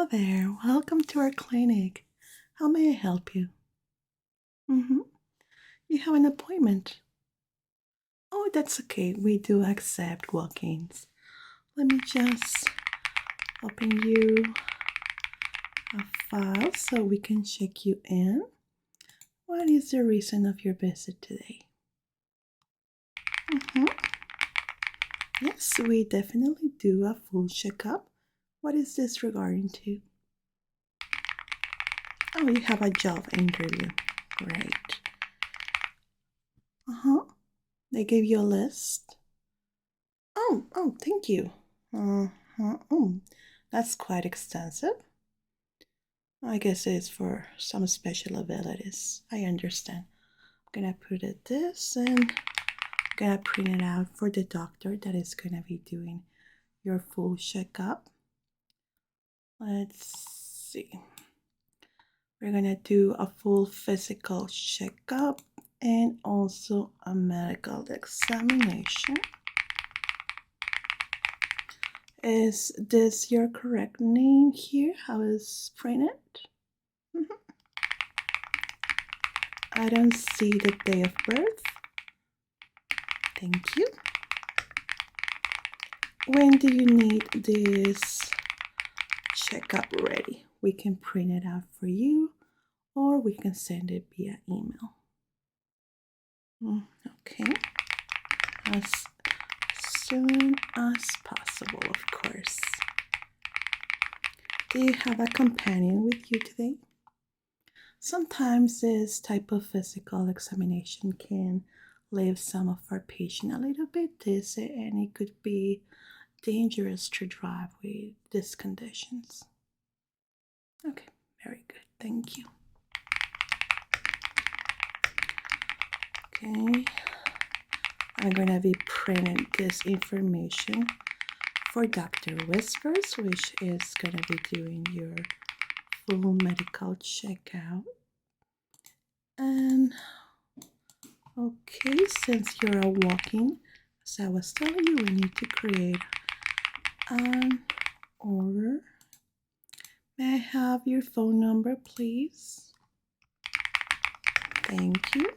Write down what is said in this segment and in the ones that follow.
Hello there. Welcome to our clinic. How may I help you? You have an appointment. Oh, that's okay. We do accept walk-ins. Let me just open you a file so we can check you in. What is the reason of your visit today? Yes, we definitely do a full checkup. What is this regarding to? Oh, you have a job interview. Great. They gave you a list. Oh, thank you. That's quite extensive. I guess it's for some special abilities. I understand. I'm gonna put it this and I'm gonna print it out for the doctor that is gonna be doing your full checkup. Let's see. We're gonna do a full physical checkup and also a medical examination. Is this your correct name here? How is printed? I don't see the day of birth. Thank you. When do you need this checkup ready? We can print it out for you or we can send it via email. Okay. As soon as possible, of course. Do you have a companion with you today? Sometimes this type of physical examination can leave some of our patients a little bit dizzy and it could be dangerous to drive with these conditions. Okay, very good. Thank you. Okay, I'm gonna be printing this information for Dr. Whispers, which is gonna be doing your full medical checkout. And okay, since you're a walk-in, as I was telling you, we need to create an order. May I have your phone number, please? Thank you.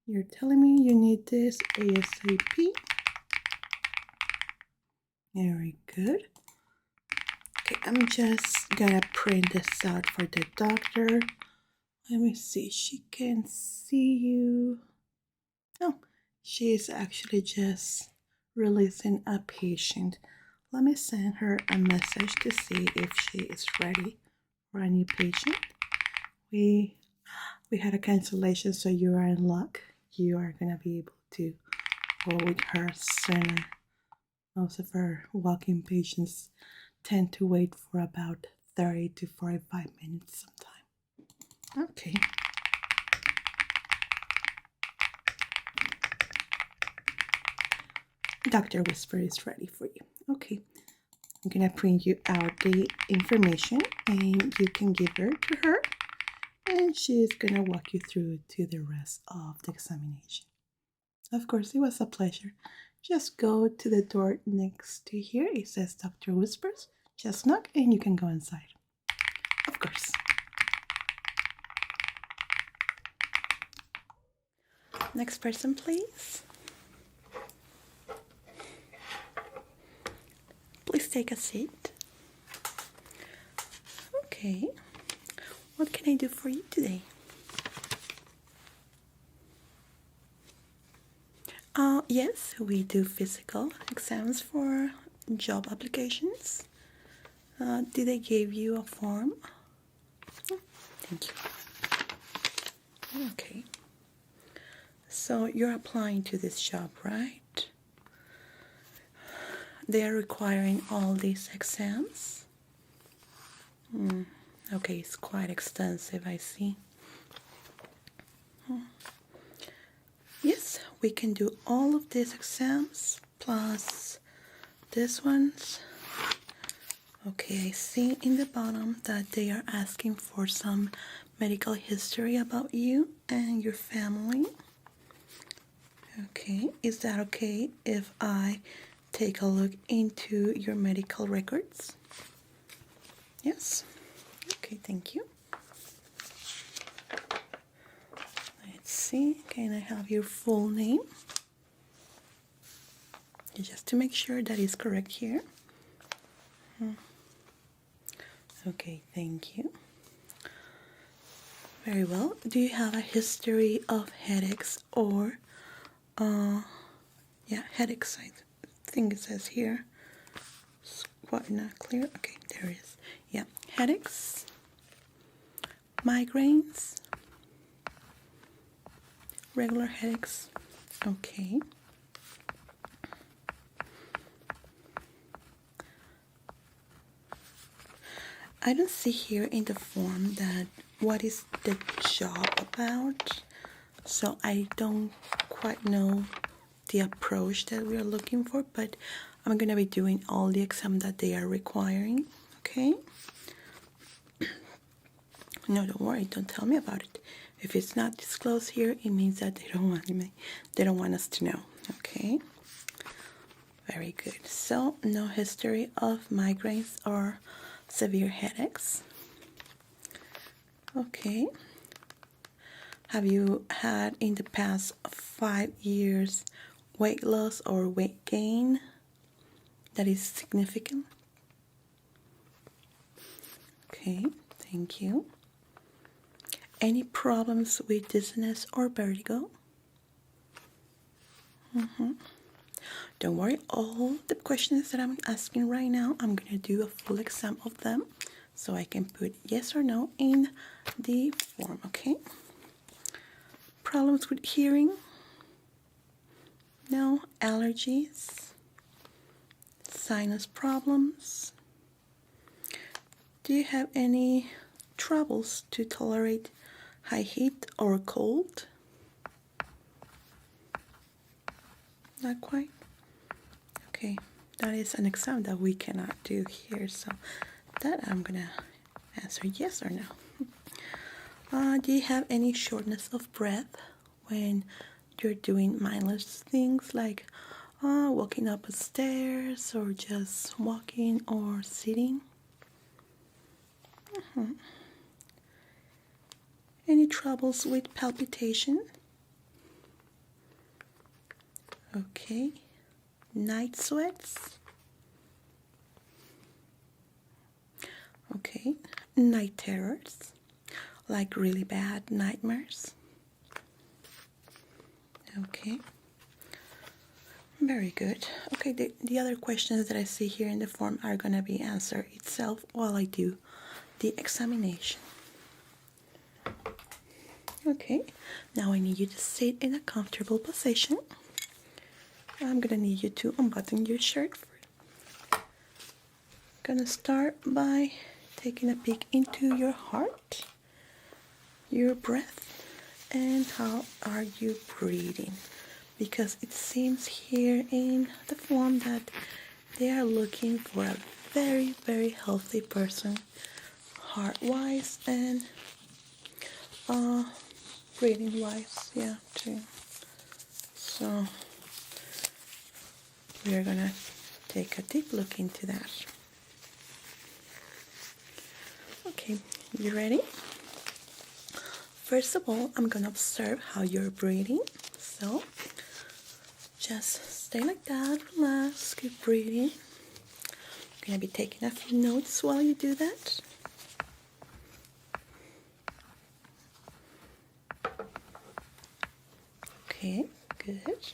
You're telling me you need this ASAP. Very good. Okay, I'm just gonna print this out for the doctor. Let me see, she can see you. Oh, she is actually just releasing a patient. Let me send her a message to see if she is ready for a new patient. We had a cancellation, so you are in luck. You are gonna be able to go with her sooner. Most of our walk-in patients tend to wait for about 30 to 45 minutes sometime. Okay. Dr. Whisper is ready for you. Okay. I'm gonna print you out the information and you can give her to her and she's gonna walk you through to the rest of the examination. Of course, it was a pleasure. Just go to the door next to here. It says Dr. Whispers. Just knock and you can go inside. Of course. Next person, please. Please take a seat. Okay. What can I do for you today? Yes, we do physical exams for job applications. Did they give you a form? Thank you. Okay. So you're applying to this job, right? They are requiring all these exams? Okay, it's quite extensive, I see. Yes, we can do all of these exams plus this ones. Okay, I see in the bottom that they are asking for some medical history about you and your family. Okay, is that okay if I take a look into your medical records? Yes. Okay, thank you. Let's see. Can I have your full name? Just to make sure that is correct here. Okay, thank you. Very well. Do you have a history of headaches or, headaches? I think it says here. It's quite not clear. Okay, there is. Yeah, headaches, migraines, regular headaches. Okay. I don't see here in the form that what is the job about, so I don't quite know the approach that we are looking for, but I'm going to be doing all the exam that they are requiring, okay? No, don't worry, don't tell me about it. If it's not disclosed here, it means that they don't want us to know, okay? Very good. So, no history of migraines or severe headaches. Okay. Have you had in the past 5 years weight loss or weight gain that is significant? Okay, thank you. Any problems with dizziness or vertigo? Don't worry, all the questions that I'm asking right now, I'm going to do a full exam of them so I can put yes or no in the form, okay? Problems with hearing? No. Allergies? Sinus problems? Do you have any troubles to tolerate high heat or cold? Not quite. Okay, that is an exam that we cannot do here, so that I'm gonna answer yes or no. Do you have any shortness of breath when you're doing mindless things like walking up the stairs or just walking or sitting? Any troubles with palpitation? Okay. Night sweats? Okay. Night terrors? Like really bad nightmares? Okay. Very good. Okay, the other questions that I see here in the form are going to be answered itself while I do the examination. Okay, now I need you to sit in a comfortable position. I'm going to need you to unbutton your shirt. Gonna start by taking a peek into your heart, your breath, and how are you breathing, because it seems here in the form that they are looking for a very, very healthy person, heart-wise and breathing-wise, yeah, too. So we are gonna take a deep look into that. Okay, you ready? First of all, I'm gonna observe how you're breathing. So just stay like that, relax, keep breathing. I'm gonna be taking a few notes while you do that. Okay, good.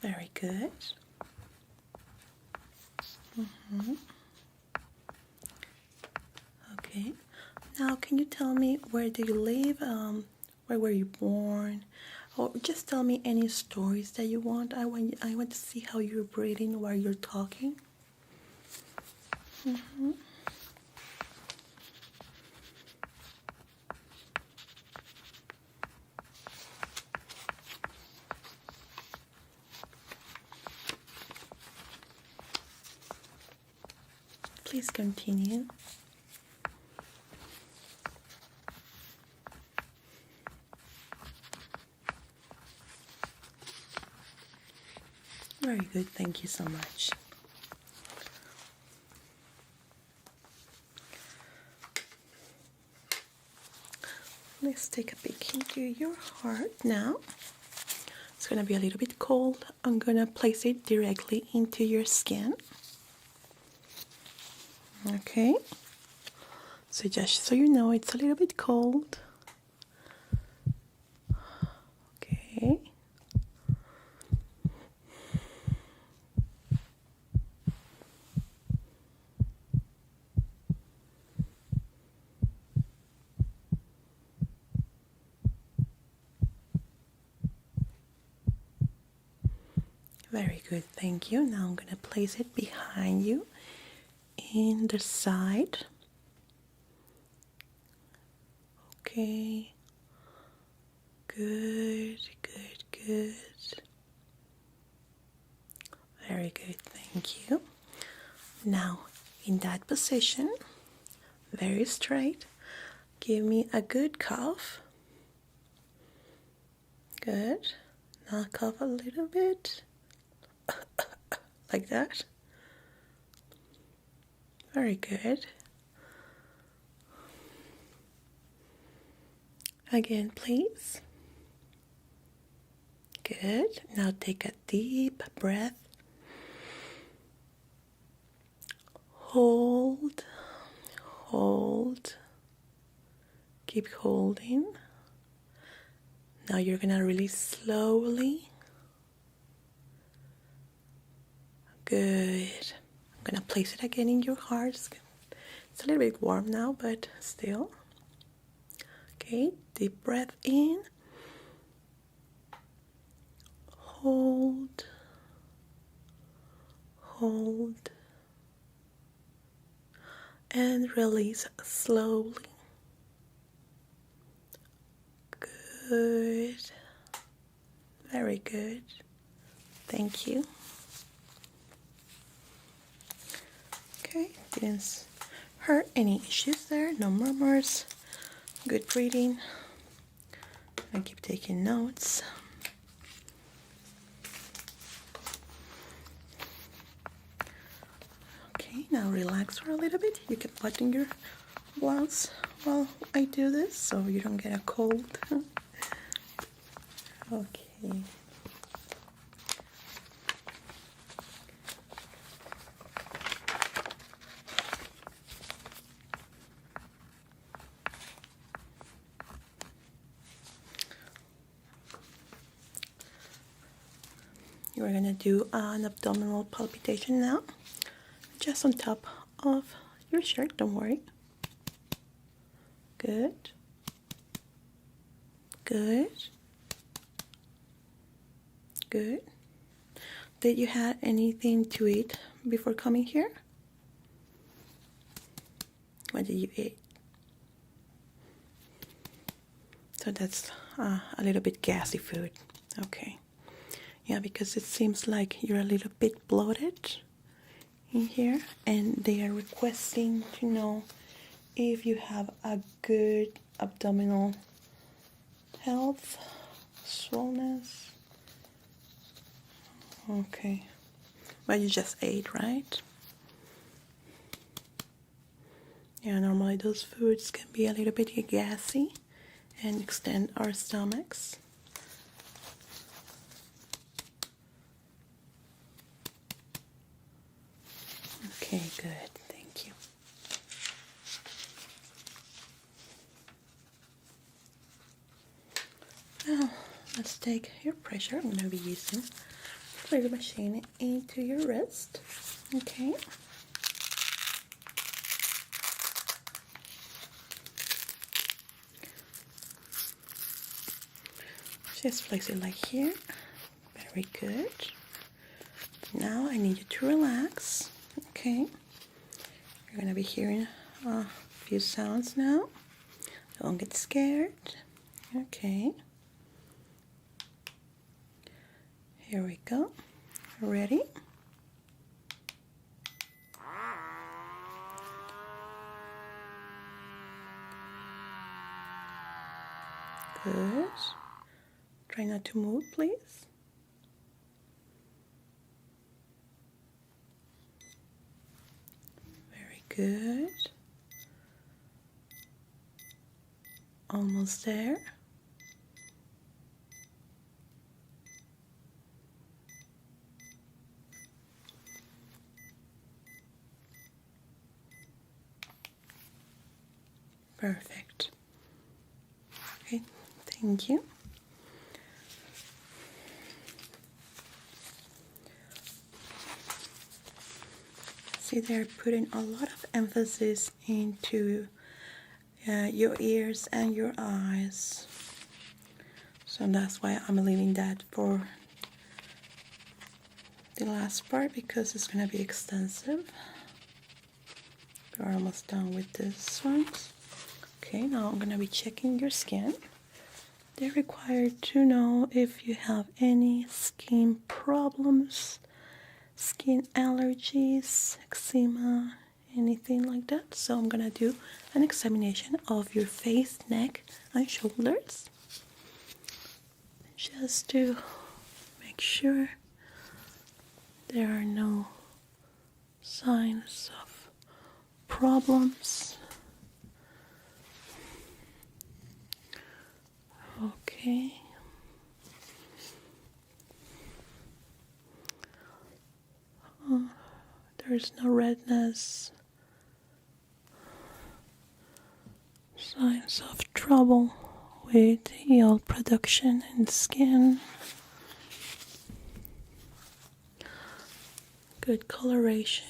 Very good. Okay. Now, can you tell me where do you live? Where were you born? Or just tell me any stories that you want. I want to see how you're breathing while you're talking. Please continue. Very good. Thank you so much. Let's take a peek into your heart now. It's going to be a little bit cold. I'm going to place it directly into your skin. Okay. So just so you know, it's a little bit cold. Okay. Very good, thank you. Now I'm going to place it behind you in the side. Okay. Good, good, good. Very good, thank you. Now, in that position, very straight, give me a good cough. Good. Now cough a little bit. Like that. Very good. Again, please. Good. Now take a deep breath. Hold. Hold. Keep holding. Now you're gonna release slowly. Good. I'm gonna place it again in your heart. It's a little bit warm now, but still. Okay, deep breath in. Hold. Hold. And release slowly. Good. Very good. Thank you. Okay, didn't hurt any issues there, no murmurs. Good breathing. I keep taking notes. Okay, now relax for a little bit. You can button your blouse while I do this so you don't get a cold. Okay. We're gonna do an abdominal palpitation now, just on top of your shirt, don't worry. Good. Good. Good. Did you have anything to eat before coming here? What did you eat? So that's a little bit gassy food. Okay. Yeah, because it seems like you're a little bit bloated in here, and they are requesting to know if you have a good abdominal health, swollenness. Okay. Well, you just ate, right? Yeah, normally those foods can be a little bit gassy and extend our stomachs. Okay, good. Thank you. Now, let's take your pressure. I'm going to be using the machine into your wrist. Okay. Just place it like here. Very good. Now I need you to relax. Okay. You're going to be hearing a few sounds now. Don't get scared. Okay. Here we go. Ready? Good. Try not to move, please. good. Almost there. Perfect. Okay, thank you. See, they're putting a lot of emphasis into your ears and your eyes. So that's why I'm leaving that for the last part, because it's going to be extensive. We're almost done with this one. Okay, now I'm going to be checking your skin. They're required to know if you have any skin problems, skin allergies, eczema, anything like that. So I'm going to do an examination of your face, neck, and shoulders, just to make sure there are no signs of problems. Okay. There's no redness, signs of trouble with oil production in the skin. Good coloration.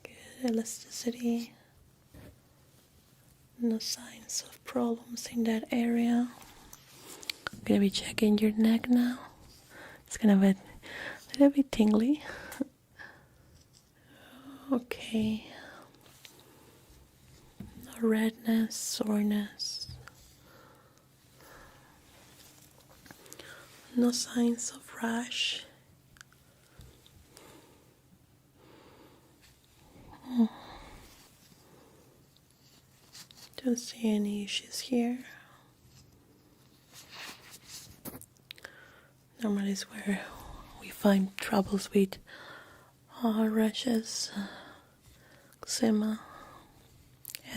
Good elasticity. No signs of problems in that area. I'm gonna be checking your neck now. It's gonna be a little bit tingly. Okay. No redness, soreness. No signs of rash. Don't see any issues here. Normally is where we find troubles with rashes, eczema,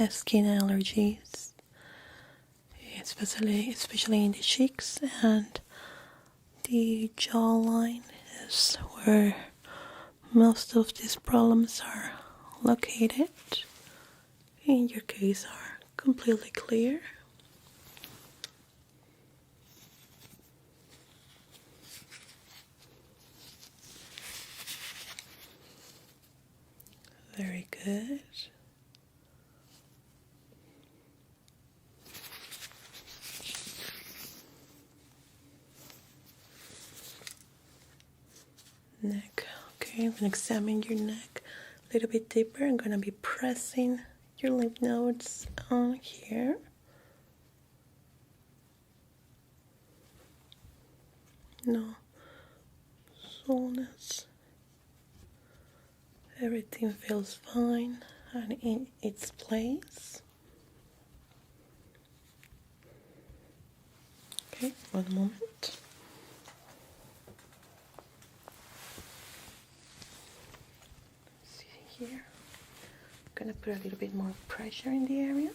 skin allergies, especially in the cheeks, and the jawline is where most of these problems are located. In your case, are completely clear. Very good. Neck. Okay, I'm going to examine your neck a little bit deeper. I'm going to be pressing your lymph nodes on here. No soreness. Everything feels fine and in its place. Okay, one moment. See here. I'm gonna put a little bit more pressure in the area.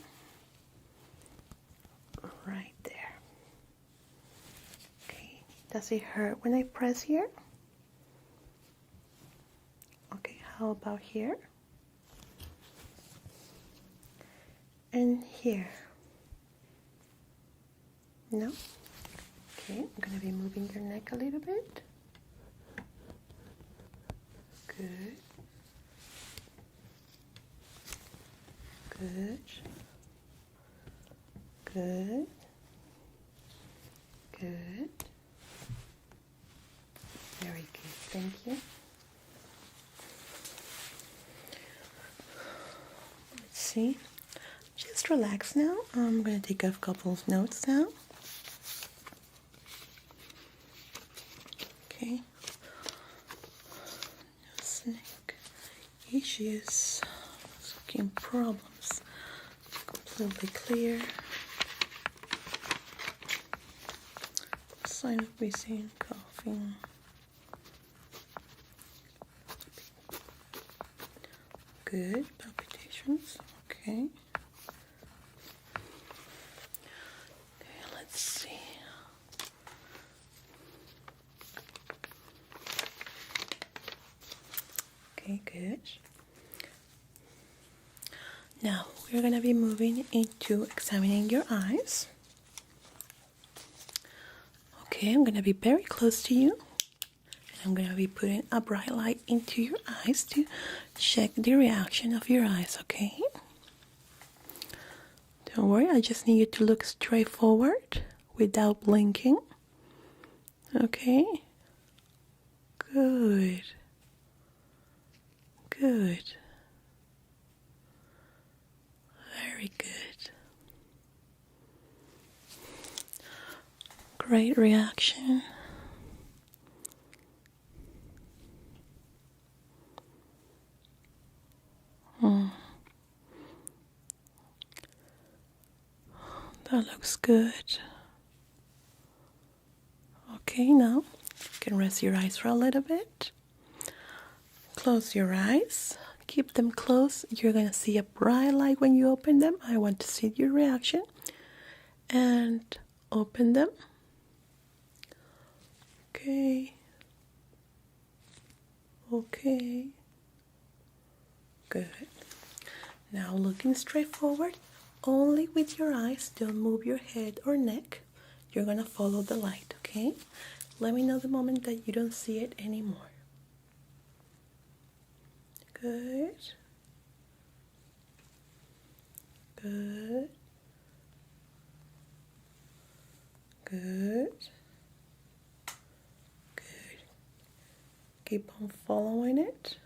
Right there. Okay, does it hurt when I press here? Okay, how about here? And here? No? Okay, I'm gonna be moving your neck a little bit. Good. Good. Good. Good. Very good, thank you. Let's see. Just relax now. I'm going to take a couple of notes now. Okay. Neck issues, skin problems, completely clear. sign of wheezing, coughing. Good. Palpitations. Okay. Okay, let's see. Okay, good. Now we're going to be moving into examining your eyes. Okay, I'm going to be very close to you. And I'm going to be putting a bright light into your eyes to check the reaction of your eyes, okay? Don't worry, I just need you to look straight forward without blinking. Okay? Good. Good. Very good. Great reaction. That looks good. Okay, now you can rest your eyes for a little bit. Close your eyes. Keep them closed. You're going to see a bright light when you open them. I want to see your reaction. And open them. Okay. Okay. Good. Now looking straight forward, only with your eyes. Don't move your head or neck. You're going to follow the light, okay? Let me know the moment that you don't see it anymore. Good. Good. Good. Good. Keep on following it.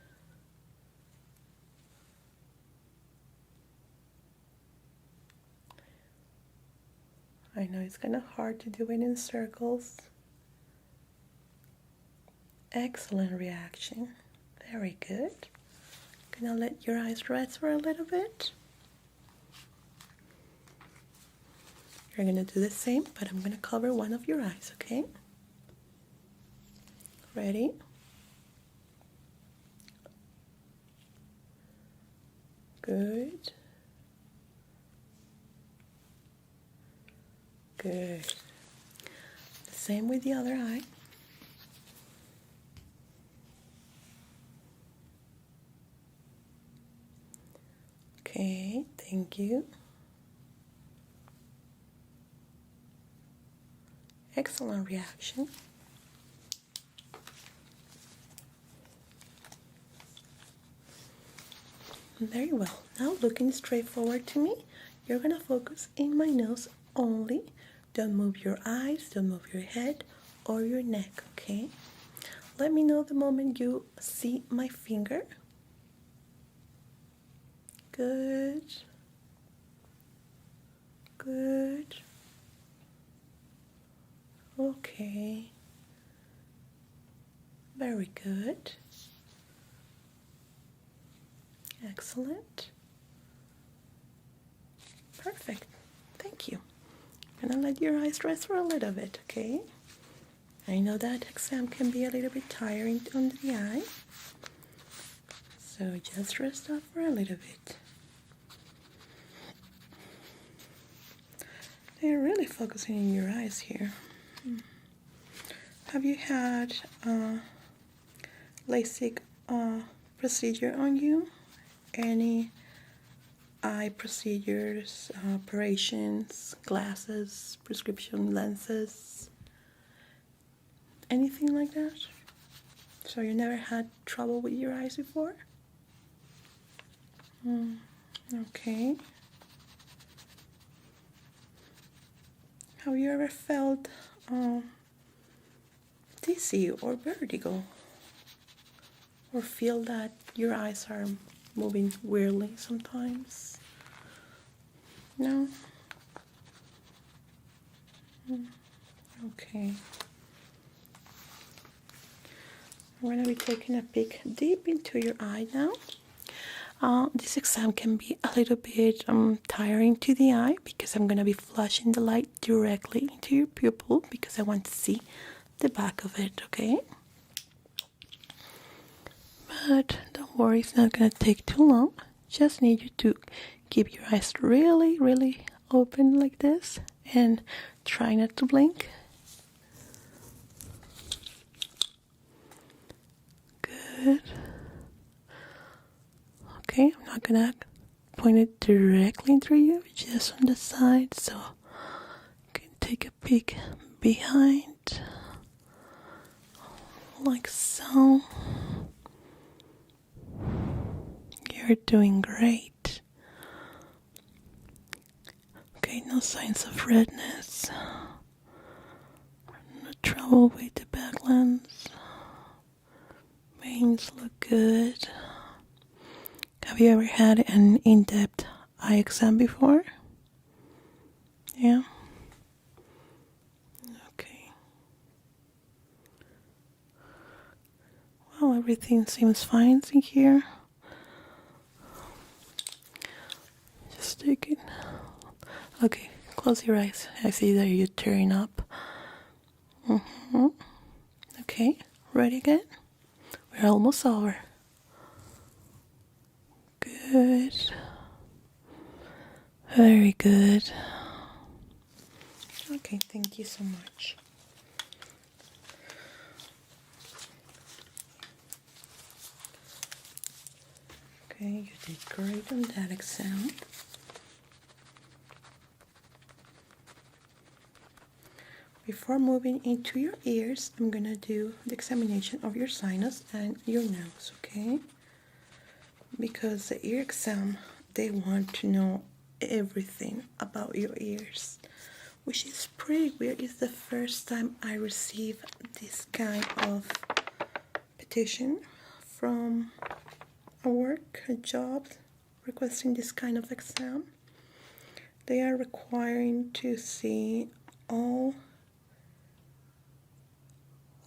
I know it's kind of hard to do it in circles. Excellent reaction. Very good. Gonna let your eyes rest for a little bit. You're gonna do the same, but I'm gonna cover one of your eyes, okay? Ready? Good. Good. The same with the other eye. Okay, thank you. Excellent reaction. Very well. Now looking straight forward to me, you're going to focus in my nose only. Don't move your eyes, don't move your head or your neck, okay? Let me know the moment you see my finger. Good. Good. Okay. Very good. Excellent. Perfect. Thank you. I'm gonna let your eyes rest for a little bit, okay? I know that exam can be a little bit tiring under the eye. So just rest up for a little bit. They're really focusing in your eyes here. Have you had LASIK procedure on you? Any eye procedures, operations, glasses, prescription lenses, anything like that? So you never had trouble with your eyes before? Okay. Have you ever felt dizzy or vertigo? Or feel that your eyes are moving weirdly sometimes? No? Okay. I'm going to be taking a peek deep into your eye now. This exam can be a little bit tiring to the eye because I'm going to be flashing the light directly into your pupil because I want to see the back of it, okay? But don't worry, it's not going to take too long. Just need you to keep your eyes really, really open like this and try not to blink. Good. Okay, I'm not gonna point it directly through you, just on the side, so you can take a peek behind, like so. You're doing great. Okay, no signs of redness, no trouble with the back lens. Veins look good. Have you ever had an in-depth eye exam before? Yeah? Okay. Well, everything seems fine in here. Just take it. Okay, close your eyes. I see that you're tearing up. Okay, ready again? We're almost over. Good. Very good. Okay, thank you so much. Okay, you did great on that exam. Before moving into your ears, I'm gonna do the examination of your sinus and your nose, okay? Because the ear exam, they want to know everything about your ears, which is pretty weird. It's the first time I receive this kind of petition from a job requesting this kind of exam. They are requiring to see all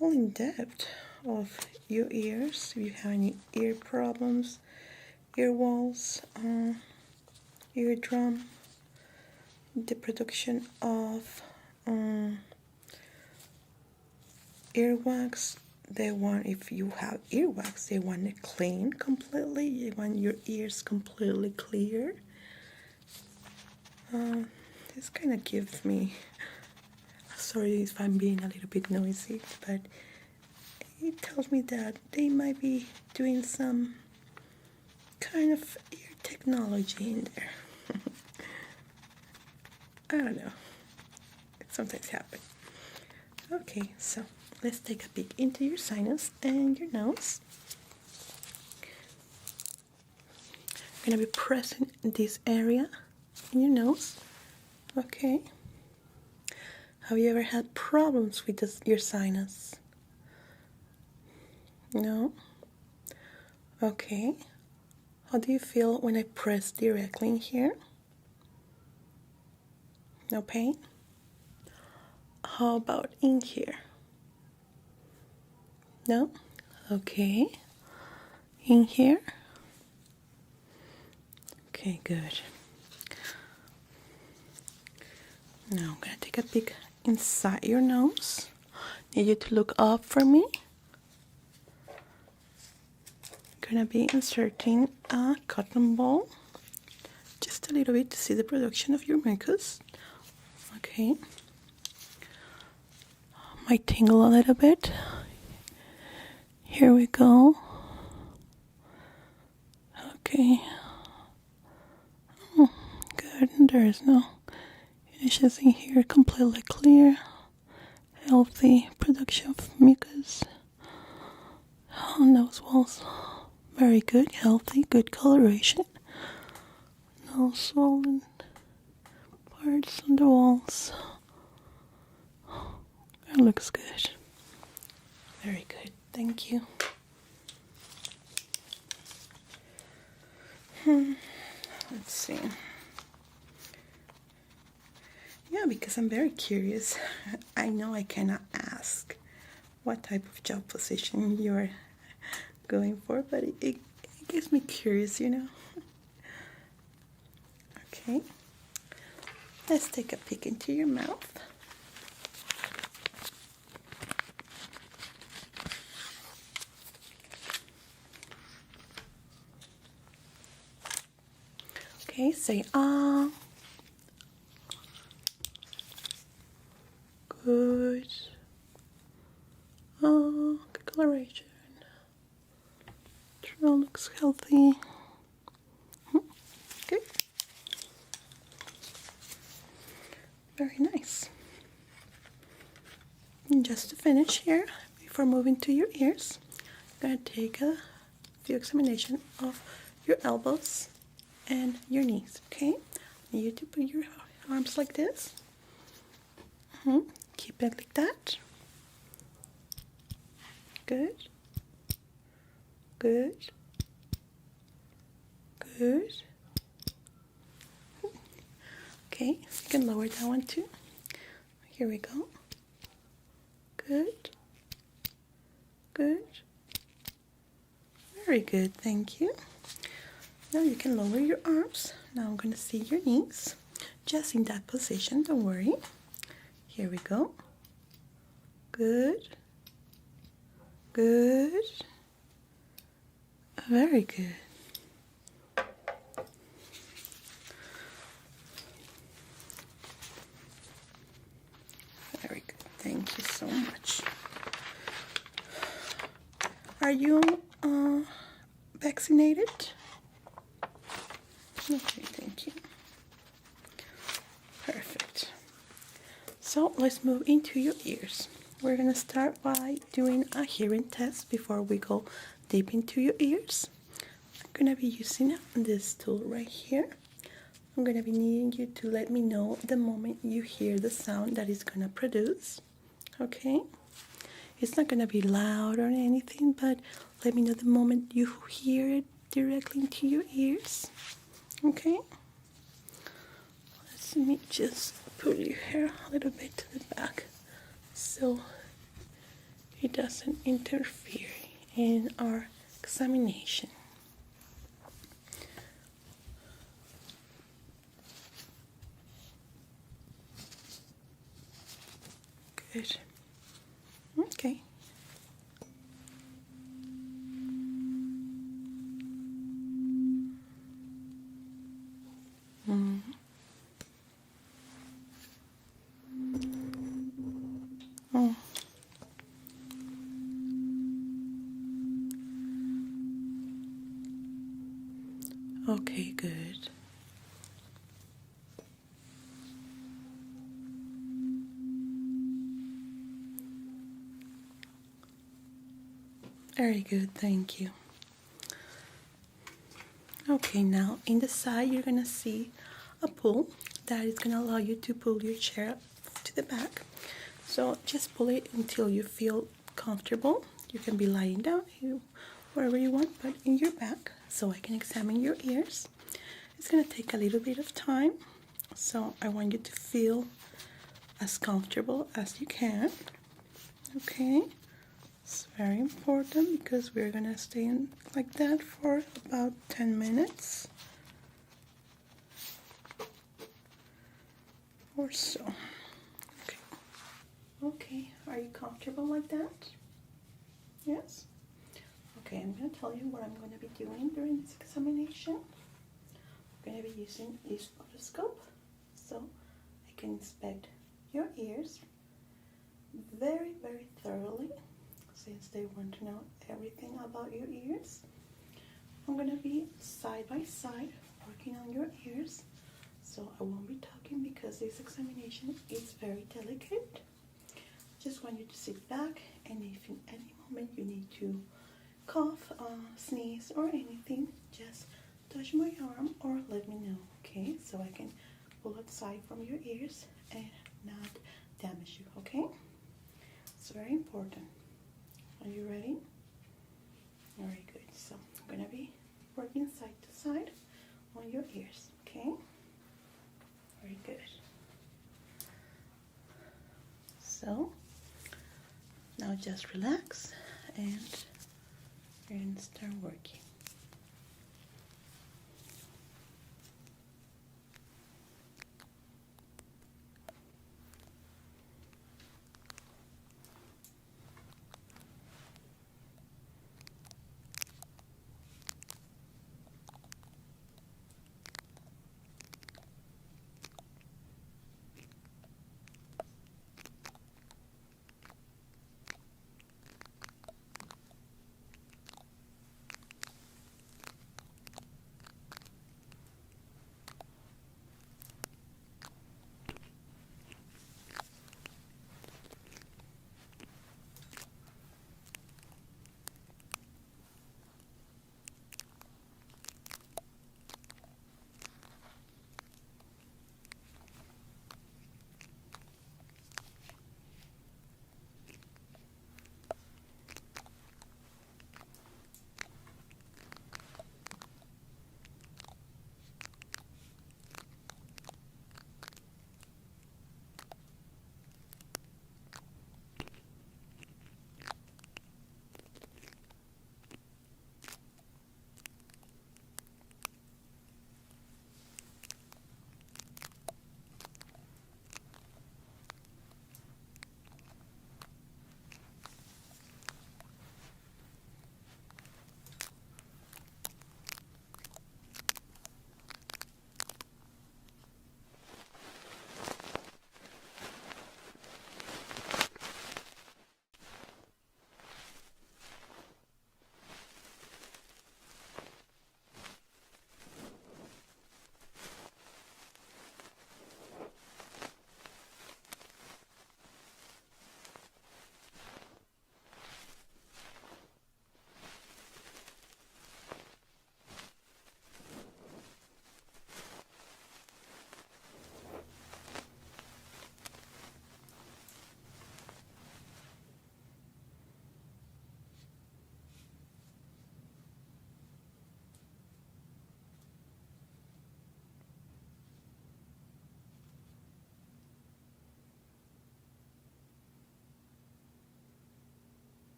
in depth of your ears. If you have any ear problems, ear walls, eardrum, the production of earwax. They want, if you have earwax, they want it clean completely. They want your ears completely clear. This kind of gives me, sorry if I'm being a little bit noisy, but it tells me that they might be doing some kind of ear technology in there. I don't know. It sometimes happens. Okay, so let's take a peek into your sinus and your nose. I'm gonna be pressing this area in your nose. Okay. Have you ever had problems with your sinus? No? Okay. How do you feel when I press directly in here? No pain? How about in here? No? Okay. In here? Okay, good. Now I'm gonna take a peek inside your nose. Need you to look up for me. Gonna be inserting a cotton ball, just a little bit to see the production of your mucus. Okay. Might tingle a little bit. Here we go. Okay. Good. There is no issues in here. Completely clear. Healthy production of mucus. Nose walls. Very good. Healthy. Good coloration. No swollen parts on the walls. That looks good. Very good. Thank you. Let's see. Yeah, because I'm very curious. I know I cannot ask what type of job position you're going for, but it gets me curious, you know. Okay, let's take a peek into your mouth. Okay, say ah. Good. Oh, coloration. Throat looks healthy. Good. Very nice. And just to finish here, before moving to your ears, I'm going to take a few examination of your elbows and your knees, okay? I need you to put your arms like this. Keep it like that. Good. Good. Good. Okay, you can lower that one too. Here we go. Good. Good. Very good, thank you. Now you can lower your arms. Now I'm going to see your knees. Just in that position, don't worry. Here we go. Good. Good. Very good. Very good. Thank you so much. Are you vaccinated? Okay, thank you. Perfect. So let's move into your ears. We're going to start by doing a hearing test before we go deep into your ears. I'm going to be using this tool right here. I'm going to be needing you to let me know the moment you hear the sound that it's going to produce. Okay? It's not going to be loud or anything, but let me know the moment you hear it directly into your ears. Okay? Let me just put your hair a little bit to the back so it doesn't interfere in our examination. Good. Okay. Okay, good. Very good, thank you. Okay, now in the side you're gonna see a pull that is gonna allow you to pull your chair up to the back. So just pull it until you feel comfortable. You can be lying down wherever you want, but in your back, so I can examine your ears. It's gonna take a little bit of time, so I want you to feel as comfortable as you can. Okay, it's very important because we're gonna stay in like that for about 10 minutes or so. Okay. Okay, are you comfortable like that? Yes? Okay, I'm going to tell you what I'm going to be doing during this examination. I'm going to be using this otoscope so I can inspect your ears very, very thoroughly since they want to know everything about your ears. I'm going to be side by side working on your ears, so I won't be talking because this examination is very delicate. Just want you to sit back, and if in any moment you need to cough, sneeze or anything, just touch my arm or let me know, okay? So I can pull aside from your ears and not damage you, okay? It's very important. Are you ready? Very good. So I'm gonna be working side to side on your ears, okay? Very good. So now just relax and we're gonna start working.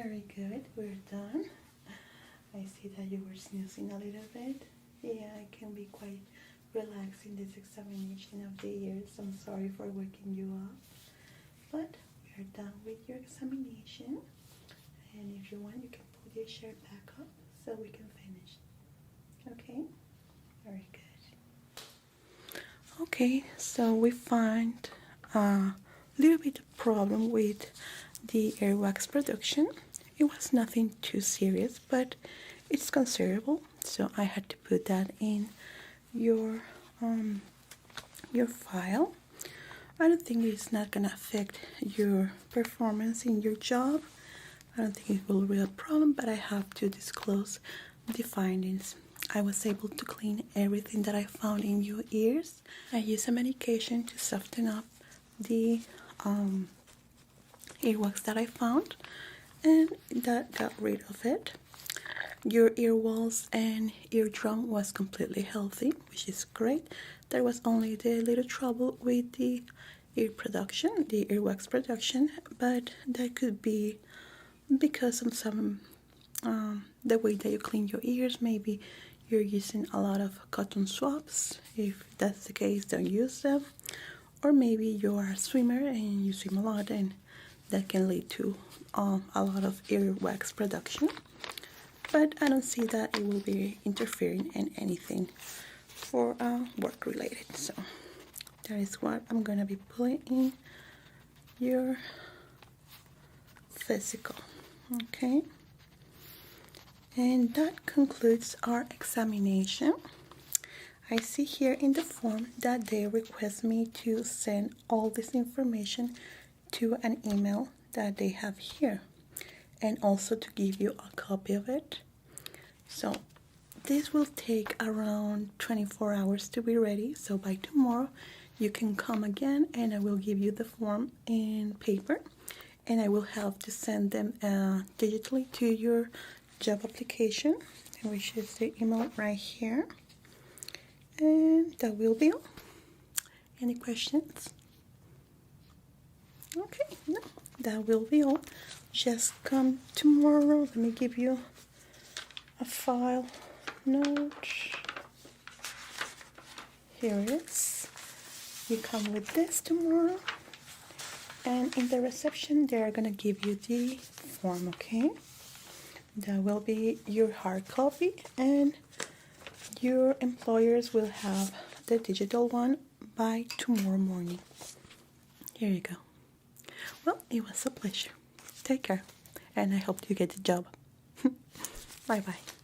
Very good, we're done. I see that you were snoozing a little bit. Yeah, it can be quite relaxing, this examination of the ears. I'm sorry for waking you up, but we're done with your examination. And if you want, you can put your shirt back up so we can finish. Okay? Very good. Okay, so we find a little bit of problem with the earwax production. It was nothing too serious, but it's considerable, so I had to put that in your file. I don't think it's not gonna affect your performance in your job. I don't think it will be a problem, but I have to disclose the findings. I was able to clean everything that I found in your ears. I used a medication to soften up the earwax that I found, and that got rid of it. Your ear walls and eardrum was completely healthy, which is great. There was only the little trouble with the ear production, the earwax production, but that could be because of some the way that you clean your ears. Maybe you're using a lot of cotton swabs. If that's the case, don't use them. Or maybe you're a swimmer and you swim a lot, and that can lead to a lot of earwax production. But I don't see that it will be interfering in anything for work related. So that is what I'm gonna be putting in your physical. Okay, and that concludes our examination. I see here in the form that they request me to send all this information to an email that they have here, and also to give you a copy of it. So this will take around 24 hours to be ready, so by tomorrow you can come again and I will give you the form in paper, and I will have to send them digitally to your job application, which is the email right here. And that will be all. Any questions? Okay, no, that will be all. Just come tomorrow. Let me give you a file note. Here it is. You come with this tomorrow, and in the reception they're gonna give you the form. Okay, that will be your hard copy, and your employers will have the digital one by tomorrow morning. Here you go. Well, it was a pleasure. Take care, and I hope you get the job. Bye bye.